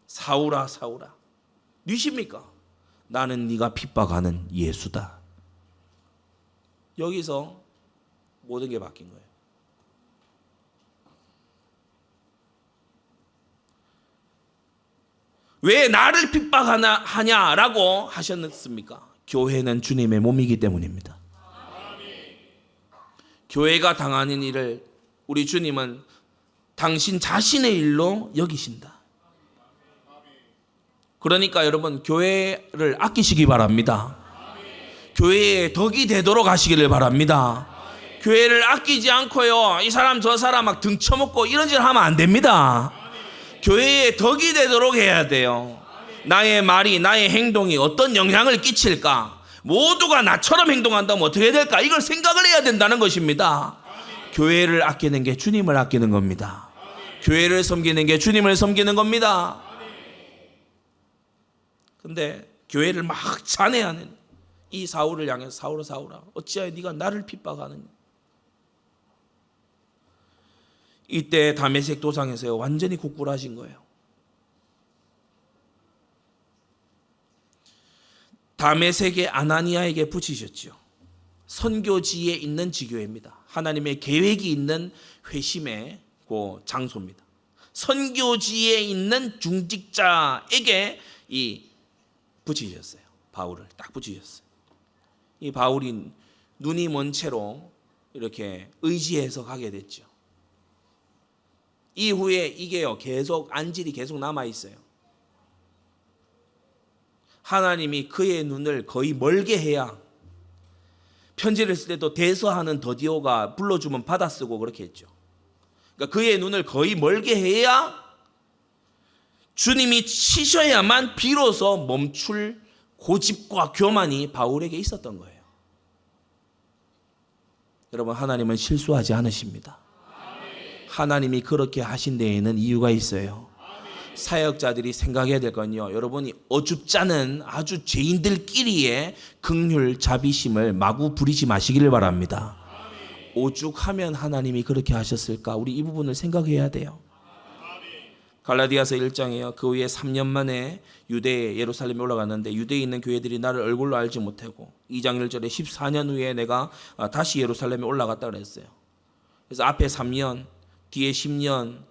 사울아 사울아 누구십니까? 나는 네가 핍박하는 예수다. 여기서 모든 게 바뀐 거예요. 왜 나를 핍박하냐라고 하셨습니까? 교회는 주님의 몸이기 때문입니다. 교회가 당하는 일을 우리 주님은 당신 자신의 일로 여기신다. 그러니까 여러분, 교회를 아끼시기 바랍니다. 교회에 덕이 되도록 하시기를 바랍니다. 교회를 아끼지 않고요, 이 사람 저 사람 막 등쳐먹고 이런 짓을 하면 안 됩니다. 교회에 덕이 되도록 해야 돼요. 나의 말이, 나의 행동이 어떤 영향을 끼칠까? 모두가 나처럼 행동한다면 어떻게 될까? 이걸 생각을 해야 된다는 것입니다. 교회를 아끼는 게 주님을 아끼는 겁니다. 교회를 섬기는 게 주님을 섬기는 겁니다. 근데 교회를 막 잔해하는 이 사울을 향해서 사울아 사울아 어찌하여 네가 나를 핍박하느냐. 이때 다메섹 도상에서요, 완전히 고꾸라진 거예요. 다메섹의 아나니아에게 붙이셨죠. 선교지에 있는 지교회입니다. 하나님의 계획이 있는 회심의 그 장소입니다. 선교지에 있는 중직자에게 이 붙이셨어요. 바울을 딱 붙이셨어요. 이 바울이 눈이 먼 채로 이렇게 의지해서 가게 됐죠. 이후에 이게요, 계속 안질이 계속 남아 있어요. 하나님이 그의 눈을 거의 멀게 해야, 편지를 쓸 때도 대서하는 더디오가 불러주면 받아 쓰고 그렇게 했죠. 그러니까 그의 눈을 거의 멀게 해야 주님이 치셔야만 비로소 멈출 고집과 교만이 바울에게 있었던 거예요. 여러분, 하나님은 실수하지 않으십니다. 하나님이 그렇게 하신 데에는 이유가 있어요. 사역자들이 생각해야 될 건요, 여러분이 어줍잖은 아주 죄인들끼리의 긍휼 자비심을 마구 부리지 마시기를 바랍니다. 오죽하면 하나님이 그렇게 하셨을까? 우리 이 부분을 생각해야 돼요. 갈라디아서 1장에요, 그 후에 3년 만에 유대에 예루살렘에 올라갔는데 유대에 있는 교회들이 나를 얼굴로 알지 못하고, 2장 1절에 14년 후에 내가 다시 예루살렘에 올라갔다 그랬어요. 그래서 앞에 3년, 뒤에 10년,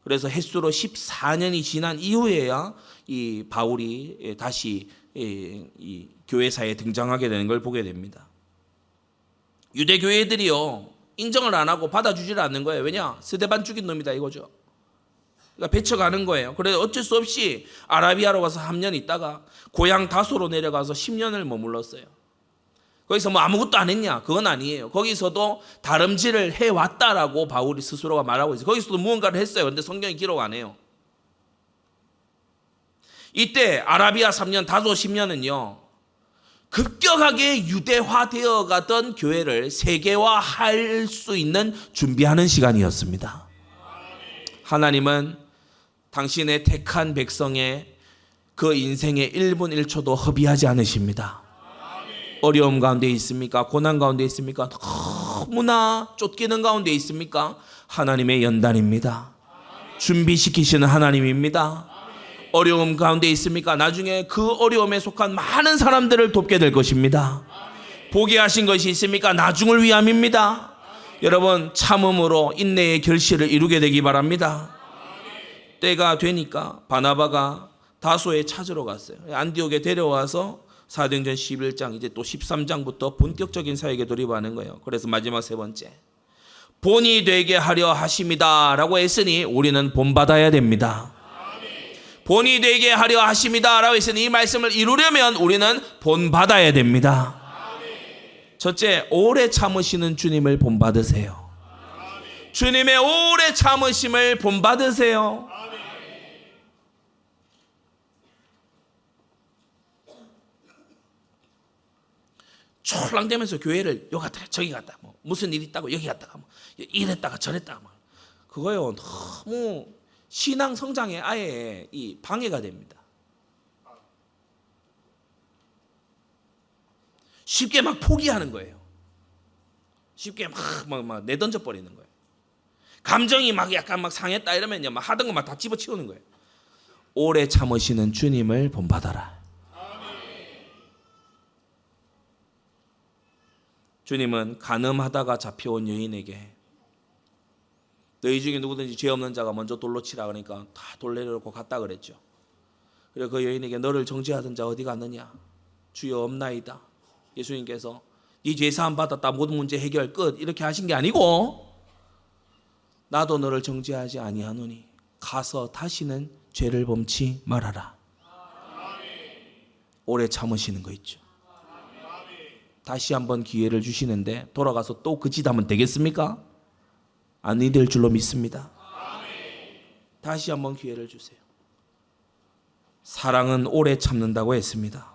그래서 횟수로 14년이 지난 이후에야 이 바울이 다시 이 교회사에 등장하게 되는 걸 보게 됩니다. 유대 교회들이요, 인정을 안 하고 받아주질 않는 거예요. 왜냐? 스데반 죽인 놈이다 이거죠. 그러니까 배쳐가는 거예요. 그래서 어쩔 수 없이 아라비아로 가서 3년 있다가 고향 다소로 내려가서 10년을 머물렀어요. 거기서 뭐 아무것도 안 했냐? 그건 아니에요. 거기서도 다름질을 해왔다라고 바울이 스스로가 말하고 있어요. 거기서도 무언가를 했어요. 그런데 성경이 기록 안 해요. 이때 아라비아 3년, 다소 10년은요, 급격하게 유대화되어 가던 교회를 세계화할 수 있는 준비하는 시간이었습니다. 하나님은 당신의 택한 백성의 그 인생의 1분 1초도 허비하지 않으십니다. 어려움 가운데 있습니까? 고난 가운데 있습니까? 너무나 쫓기는 가운데 있습니까? 하나님의 연단입니다. 준비시키시는 하나님입니다. 어려움 가운데 있습니까? 나중에 그 어려움에 속한 많은 사람들을 돕게 될 것입니다. 보게 하신 것이 있습니까? 나중을 위함입니다. 여러분, 참음으로 인내의 결실을 이루게 되기 바랍니다. 때가 되니까 바나바가 다소에 찾으러 갔어요. 안디옥에 데려와서 사도행전 11장 이제 또 13장부터 본격적인 사역에 돌입하는 거예요. 그래서 마지막 세 번째, 본이 되게 하려 하심이다 라고 했으니 우리는 본받아야 됩니다. 본이 되게 하려 하심이다 라고 했으니 이 말씀을 이루려면 우리는 본받아야 됩니다. 첫째, 오래 참으시는 주님을 본받으세요. 주님의 오래 참으심을 본받으세요. 촐랑대면서 교회를 여기 갔다가 저기 갔다, 뭐 무슨 일 있다고 여기 갔다가 뭐 이랬다가 저랬다가 뭐 그거요, 너무 신앙 성장에 아예 이 방해가 됩니다. 쉽게 막 포기하는 거예요. 쉽게 막 내던져 버리는 거예요. 감정이 막 약간 막 상했다 이러면요, 막 하던 거 막 다 집어치우는 거예요. 오래 참으시는 주님을 본받아라. 주님은 간음하다가 잡혀온 여인에게 너희 중에 누구든지 죄 없는 자가 먼저 돌로 치라 그러니까 다 돌 내려놓고 갔다 그랬죠. 그래서 그 여인에게 너를 정죄하던 자 어디 갔느냐? 주여 없나이다. 예수님께서 네 죄 사함 받았다, 모든 문제 해결 끝 이렇게 하신 게 아니고 나도 너를 정죄하지 아니하노니 가서 다시는 죄를 범치 말아라. 오래 참으시는 거 있죠. 다시 한번 기회를 주시는데 돌아가서 또 그 짓 하면 되겠습니까? 아니 될 줄로 믿습니다. 다시 한번 기회를 주세요. 사랑은 오래 참는다고 했습니다.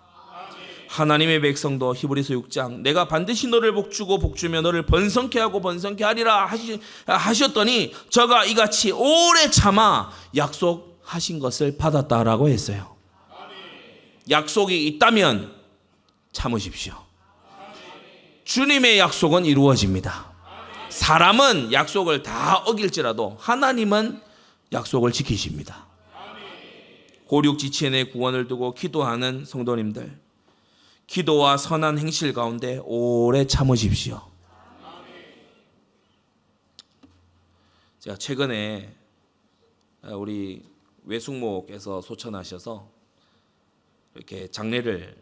하나님의 백성도 히브리서 6장 내가 반드시 너를 복주고 복주며 너를 번성케 하고 번성케 하리라 하셨더니 저가 이같이 오래 참아 약속하신 것을 받았다라고 했어요. 약속이 있다면 참으십시오. 주님의 약속은 이루어집니다. 사람은 약속을 다 어길지라도 하나님은 약속을 지키십니다. 고륙지체의 구원을 두고 기도하는 성도님들, 기도와 선한 행실 가운데 오래 참으십시오. 제가 최근에 우리 외숙모께서 소천하셔서 이렇게 장례를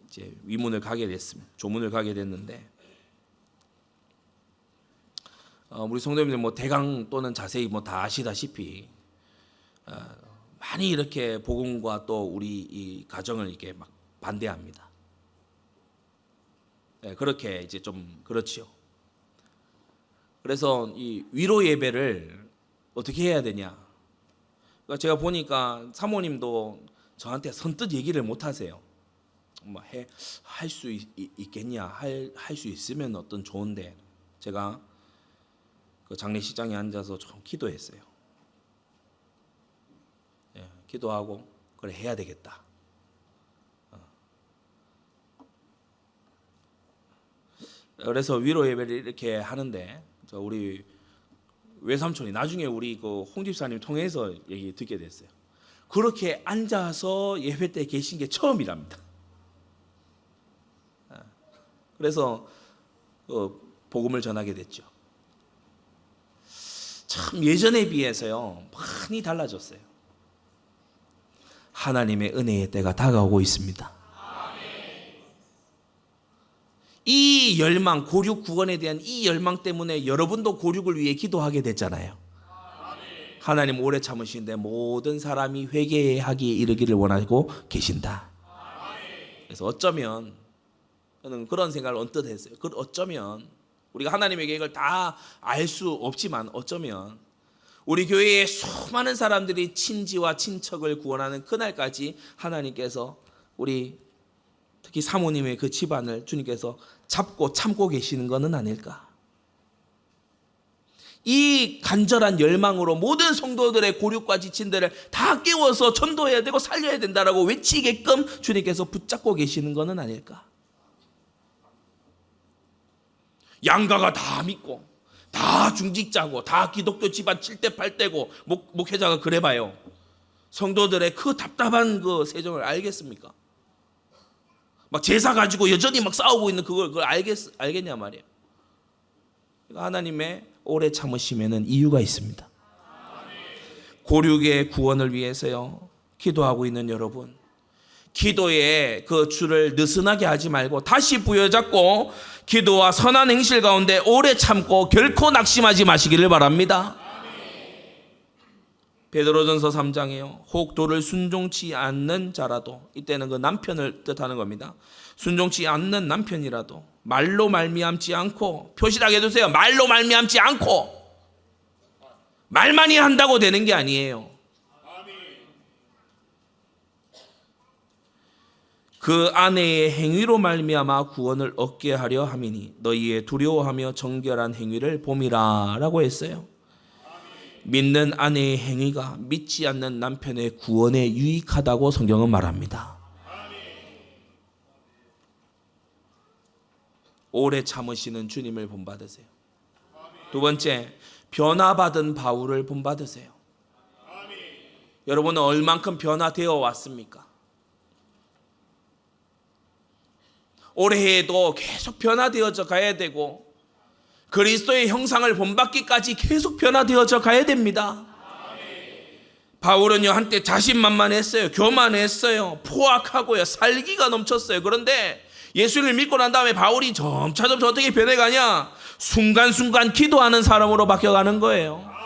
이제 위문을 가게 됐습니다. 조문을 가게 됐는데 우리 성도님들 뭐 대강 또는 자세히 뭐 다 아시다시피 많이 이렇게 복음과 또 우리 이 가정을 이렇게 막 반대합니다. 네, 그렇게 이제 좀 그렇지요. 그래서 이 위로 예배를 어떻게 해야 되냐? 그러니까 제가 보니까 사모님도 저한테 선뜻 얘기를 못 하세요. 뭐 할 수 있겠냐? 할 수 있으면 어떤 좋은데 제가 그 장례식장에 앉아서 좀 기도했어요. 예, 기도하고 그래 해야 되겠다. 그래서 위로 예배를 이렇게 하는데 우리 외삼촌이 나중에 우리 그 홍 집사님 통해서 얘기 듣게 됐어요. 그렇게 앉아서 예배 때 계신 게 처음이랍니다. 그래서 복음을 전하게 됐죠. 참 예전에 비해서요 많이 달라졌어요. 하나님의 은혜의 때가 다가오고 있습니다. 이 열망, 고륙 구원에 대한 이 열망 때문에 여러분도 고륙을 위해 기도하게 됐잖아요. 하나님 오래 참으시는데 모든 사람이 회개하기에 이르기를 원하고 계신다. 그래서 어쩌면 저는 그런 생각을 언뜻 했어요. 어쩌면 우리가 하나님의 계획을 다 알 수 없지만 어쩌면 우리 교회의 수많은 사람들이 친지와 친척을 구원하는 그날까지 하나님께서 우리 특히 사모님의 그 집안을 주님께서 잡고 참고 계시는 것은 아닐까. 이 간절한 열망으로 모든 성도들의 고륙과 지친들을 다 깨워서 전도해야 되고 살려야 된다라고 외치게끔 주님께서 붙잡고 계시는 것은 아닐까. 양가가 다 믿고 다 중직자고 다 기독교 집안 7대 8대고 목회자가 그래봐요. 성도들의 그 답답한 그 세정을 알겠습니까? 막 제사 가지고 여전히 막 싸우고 있는 그걸 알겠냐 말이에요. 하나님의 오래 참으심에는 이유가 있습니다. 고륙의 구원을 위해서요 기도하고 있는 여러분, 기도에 그 줄을 느슨하게 하지 말고 다시 부여잡고 기도와 선한 행실 가운데 오래 참고 결코 낙심하지 마시기를 바랍니다. 베드로전서 3장에요. 혹 도를 순종치 않는 자라도, 이때는 그 남편을 뜻하는 겁니다. 순종치 않는 남편이라도 말로 말미암지 않고, 표시하게 해두세요. 말로 말미암지 않고. 말만이 한다고 되는 게 아니에요. 그 아내의 행위로 말미암아 구원을 얻게 하려 함이니 너희의 두려워하며 정결한 행위를 봄이라 라고 했어요. 믿는 아내의 행위가 믿지 않는 남편의 구원에 유익하다고 성경은 말합니다. 오래 참으시는 주님을 본받으세요. 두 번째, 변화받은 바울을 본받으세요. 여러분은 얼만큼 변화되어 왔습니까? 올해에도 계속 변화되어져 가야 되고 그리스도의 형상을 본받기까지 계속 변화되어져 가야 됩니다. 바울은요 한때 자신만만했어요. 교만했어요. 포악하고요. 살기가 넘쳤어요. 그런데 예수를 믿고 난 다음에 바울이 점차점차 어떻게 변해가냐? 순간순간 기도하는 사람으로 바뀌어가는 거예요.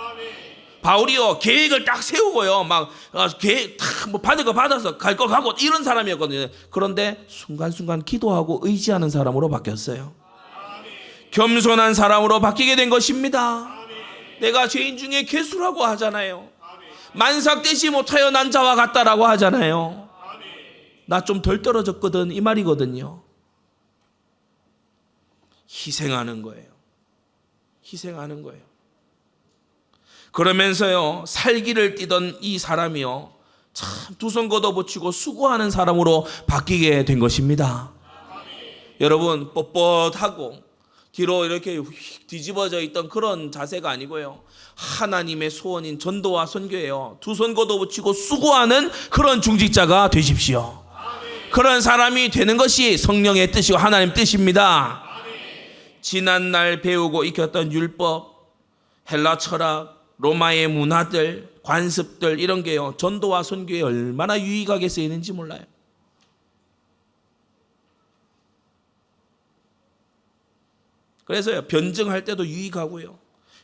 바울이요 계획을 딱 세우고요 막 계획 뭐 받을 거 받아서 갈 거 가고 이런 사람이었거든요. 그런데 순간순간 기도하고 의지하는 사람으로 바뀌었어요. 겸손한 사람으로 바뀌게 된 것입니다. 내가 죄인 중에 괴수라고 하잖아요. 만삭되지 못하여 난 자와 같다라고 하잖아요. 나 좀 덜 떨어졌거든 이 말이거든요. 희생하는 거예요. 희생하는 거예요. 그러면서요 살기를 띠던 이 사람이요 참 두 손 걷어붙이고 수고하는 사람으로 바뀌게 된 것입니다. 여러분 뻣뻣하고 뒤로 이렇게 휙 뒤집어져 있던 그런 자세가 아니고요 하나님의 소원인 전도와 선교예요. 두 손 걷어붙이고 수고하는 그런 중직자가 되십시오. 그런 사람이 되는 것이 성령의 뜻이고 하나님 뜻입니다. 지난날 배우고 익혔던 율법, 헬라 철학, 로마의 문화들, 관습들 이런 게요 전도와 선교에 얼마나 유익하게 쓰이는지 몰라요. 그래서요 변증할 때도 유익하고요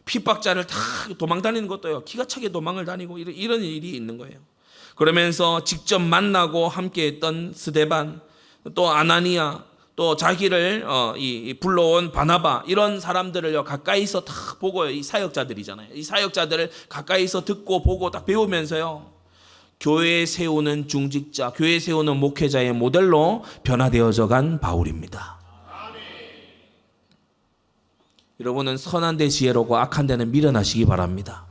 핍박자를 다 도망 다니는 것도요 기가 차게 도망을 다니고 이런 일이 있는 거예요. 그러면서 직접 만나고 함께했던 스데반, 또 아나니아, 또 자기를 불러온 바나바 이런 사람들을 가까이서 다 보고요. 이 사역자들이잖아요. 이 사역자들을 가까이서 듣고 보고 딱 배우면서요 교회 세우는 중직자, 교회 세우는 목회자의 모델로 변화되어져 간 바울입니다. 여러분은 선한 데 지혜로고 악한 데는 미련하시기 바랍니다.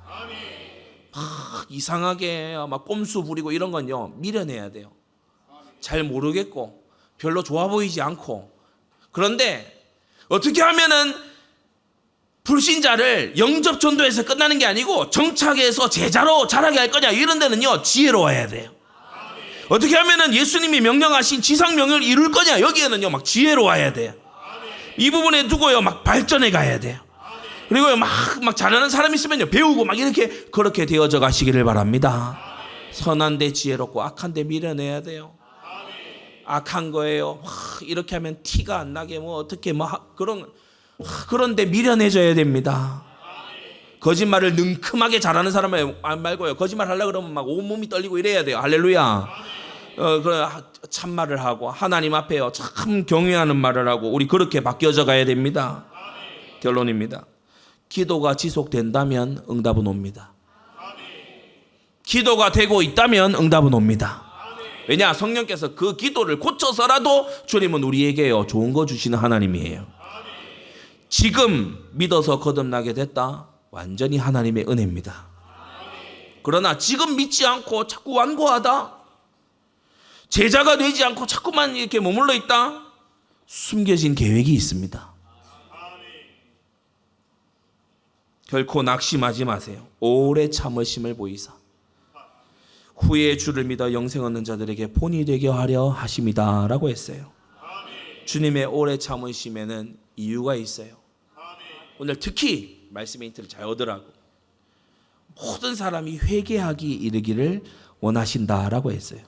이상하게 막 꼼수 부리고 이런 건요 미련해야 돼요. 잘 모르겠고 별로 좋아 보이지 않고. 그런데 어떻게 하면은 불신자를 영접 전도에서 끝나는 게 아니고 정착해서 제자로 자라게 할 거냐 이런 데는요 지혜로워야 돼요. 어떻게 하면은 예수님이 명령하신 지상 명령을 이룰 거냐 여기에는요 막 지혜로워야 돼요. 이 부분에 두고요 막 발전해 가야 돼요. 그리고 막 잘하는 사람 있으면요 배우고 막 이렇게 그렇게 되어져 가시기를 바랍니다. 선한 데 지혜롭고 악한 데 미련해야 돼요. 악한 거예요. 이렇게 하면 티가 안 나게 뭐 어떻게 뭐 그런데 미련해져야 됩니다. 거짓말을 능큼하게 잘하는 사람 말고요. 거짓말 하려고 그러면 막 온몸이 떨리고 이래야 돼요. 할렐루야. 그래 참말을 하고 하나님 앞에요 참 경외하는 말을 하고 우리 그렇게 바뀌어져 가야 됩니다. 결론입니다. 기도가 지속된다면 응답은 옵니다. 기도가 되고 있다면 응답은 옵니다. 왜냐? 성령께서 그 기도를 고쳐서라도 주님은 우리에게요 좋은 거 주시는 하나님이에요. 지금 믿어서 거듭나게 됐다. 완전히 하나님의 은혜입니다. 그러나 지금 믿지 않고 자꾸 완고하다. 제자가 되지 않고 자꾸만 이렇게 머물러 있다. 숨겨진 계획이 있습니다. 결코 낙심하지 마세요. 오래 참으심을 보이사 후에 주를 믿어 영생 얻는 자들에게 본이 되게 하려 하심이다 라고 했어요. 주님의 오래 참으심에는 이유가 있어요. 오늘 특히 말씀의 힌트를 잘 얻으라고 모든 사람이 회개하기 이르기를 원하신다라고 했어요.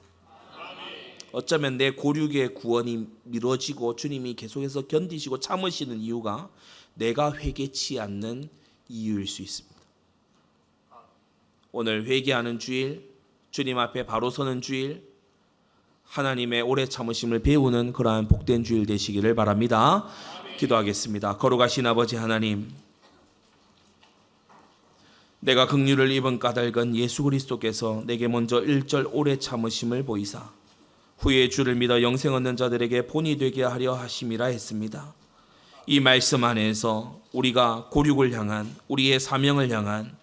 어쩌면 내 고륙의 구원이 미뤄지고 주님이 계속해서 견디시고 참으시는 이유가 내가 회개치 않는 이유일 수 있습니다. 오늘 회개하는 주일, 주님 앞에 바로 서는 주일, 하나님의 오래 참으심을 배우는 그러한 복된 주일 되시기를 바랍니다. 기도하겠습니다. 거룩하신 아버지 하나님, 내가 긍휼을 입은 까닭은 예수 그리스도께서 내게 먼저 1절 오래 참으심을 보이사 후에 주를 믿어 영생 얻는 자들에게 본이 되게 하려 하심이라 했습니다. 이 말씀 안에서 우리가 고륙을 향한 우리의 사명을 향한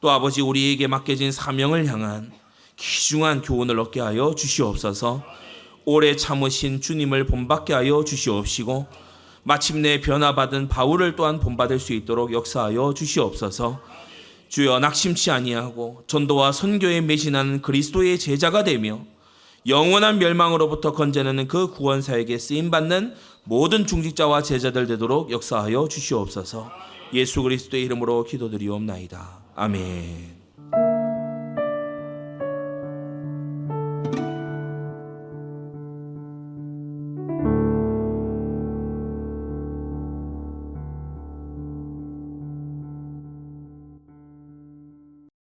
또 아버지 우리에게 맡겨진 사명을 향한 귀중한 교훈을 얻게 하여 주시옵소서. 오래 참으신 주님을 본받게 하여 주시옵시고 마침내 변화받은 바울을 또한 본받을 수 있도록 역사하여 주시옵소서. 주여 낙심치 아니하고 전도와 선교에 매진하는 그리스도의 제자가 되며 영원한 멸망으로부터 건져내는 그 구원사에게 쓰임받는 모든 중직자와 제자들 되도록 역사하여 주시옵소서. 예수 그리스도의 이름으로 기도드리옵나이다. 아멘.